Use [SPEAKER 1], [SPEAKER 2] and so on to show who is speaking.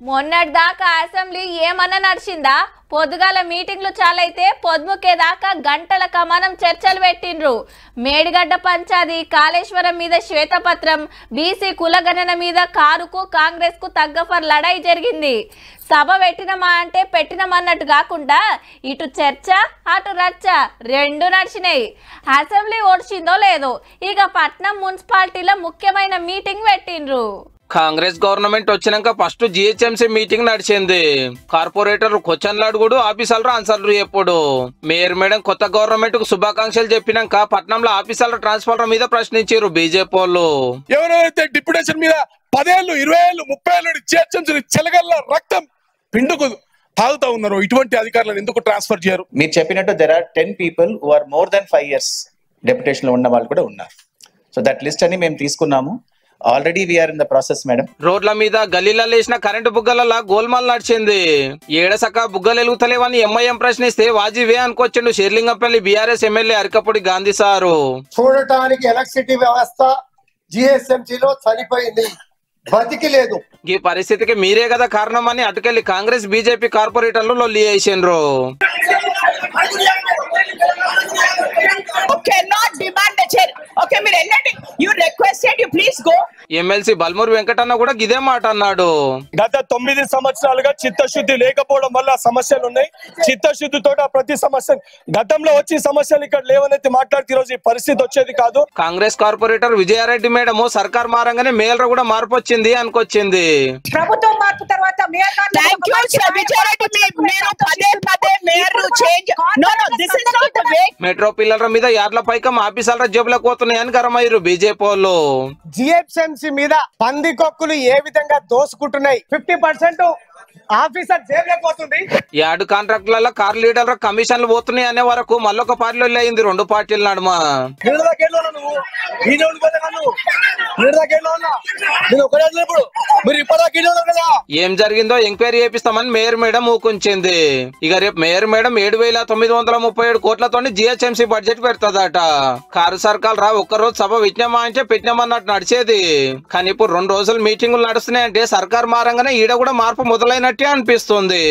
[SPEAKER 1] మొన్నటిదాకా అసెంబ్లీ ఏమన్నా నడిచిందా? పొద్దుగాల మీటింగ్లు చాలైతే పొద్దుముకేదాకా గంటల కమానం చర్చలు పెట్టిండ్రు. మేడిగడ్డ పంచాది, కాళేశ్వరం మీద శ్వేతపత్రం, బీసీ కులగణన మీద కారుకు కాంగ్రెస్ కు తగ్గఫర్ లడాయి జరిగింది. సభ పెట్టినమా అంటే పెట్టినమన్నట్టు కాకుండా ఇటు చర్చ అటు రచ్చ రెండు నడిచినాయి. అసెంబ్లీ ఓడిచిందో లేదో ఇక పట్నం మున్సిపాలిటీలో ముఖ్యమైన మీటింగ్ పెట్టిండ్రు.
[SPEAKER 2] కాంగ్రెస్ గవర్నమెంట్ వచ్చినాక ఫస్ట్ జిహెచ్ఎంసీ మీటింగ్ నడిచింది. కార్పొరేటర్ క్వశ్చన్లు అడుగుడు, ఆఫీసర్లు ఆన్సర్లు చెప్పుడు. మేయర్ మేడం కొత్త గవర్నమెంట్ కు శుభాకాంక్షలు చెప్పినాక పట్నంలో ఆఫీసర్ల ట్రాన్స్ఫర్ మీద ప్రశ్నించారు బీజేపీ వాళ్ళు.
[SPEAKER 3] ఎవరైతే డిప్యుటేషన్ మీద 10 ఏళ్ళు 20 ఏళ్ళు 30 ఏళ్ళు జిహెచ్ఎంసీ చెలగల్ల రక్తం పిండుకు తాగుతా ఉన్నారు, ఇటువంటి అధికారులను ఎందుకు ట్రాన్స్ఫర్ చేయరు?
[SPEAKER 4] మీరు చెప్పినట్టు there are 10 people who are more than 5 years deputation లో ఉన్న వాళ్ళు కూడా ఉన్నారు. సో దట్ లిస్ట్ అని మేము తీసుకున్నాము. Already we are in the process madam.
[SPEAKER 2] రోడ్ల మీద గల్లీలలో వేసిన కరెంటు బుగ్గల గోల్మాల్ నడిచింది. ఏడసక బుగ్గలు వెలుగుతలేవని ఎంఐఎం ప్రశ్నిస్తే వాజీవే అనుకొచ్చిండు Serilingampally BRS MLA Arekapudi Gandhi sir.
[SPEAKER 5] చూడటానికి ఎలక్ట్రిసిటీ వ్యవస్థ జిహెచ్ఎంసీలో చనిపోయింది, బతికి లేదు.
[SPEAKER 2] ఈ పరిస్థితికి మీరే కదా కారణం అని అటుకెళ్లి కాంగ్రెస్ బీజేపీ కార్పొరేటర్లు లొల్లి చేసిండ్రు. ఎమ్మెల్సీ బల్మూరు వెంకటన్న కూడా ఇదే మాట అన్నాడు.
[SPEAKER 3] గత 9 సంవత్సరాలుగా చిత్తశుద్ధి లేకపోవడం వల్ల సమస్యలు ఉన్నాయి. చిత్తశుద్ధితో ప్రతి సమస్య గతంలో వచ్చి సమస్యలు ఇక్కడ లేవనైతే మాట్లాడితే ఈరోజు ఈ పరిస్థితి వచ్చేది కాదు.
[SPEAKER 2] కాంగ్రెస్ కార్పొరేటర్ విజయారెడ్డి మేడం సర్కార్ మారంగానే మేయర్ కూడా మార్పు వచ్చింది అనుకొచ్చింది.
[SPEAKER 6] ప్రభుత్వం మార్పు తర్వాత
[SPEAKER 2] మెట్రో పిల్లల మీద యార్ల పైకం ఆఫీసర్ల జేబులకు పోతున్నాయని గరమయ్యారు బీజేపీ వాళ్ళు.
[SPEAKER 5] జిహెచ్ఎంసీ మీద పందికొక్కులు ఏ విధంగా దోసుకుంటున్నాయి, 50% ఆఫీసర్ జేబులోకి పోతుంది.
[SPEAKER 2] యార్డు కాంట్రాక్టులలో కార్ లీడర్ల కమిషన్లు పోతున్నాయి అనే వరకు మళ్ళొక పార్టీలో అయింది రెండు పార్టీల నడుమ. ఏం జరిగిందో ఎంక్వైరీ చేపిస్తామని మేయర్ మేడం ఊకుంచింది. ఇక రేపు మేయర్ మేడం 7,937 కోట్లతో జిహెచ్ఎంసీ బడ్జెట్ పెడతాదట. కారు సర్కార్ ఒక్కరోజు సభ విజ్ఞమా అంటే పెట్టినామన్నట్టు నడిచేది. కానీ ఇప్పుడు 2 రోజులు మీటింగులు నడుస్తున్నాయంటే సర్కార్ మారంగానే ఈడ కూడా మార్పు మొదలైనట్టే అనిపిస్తుంది.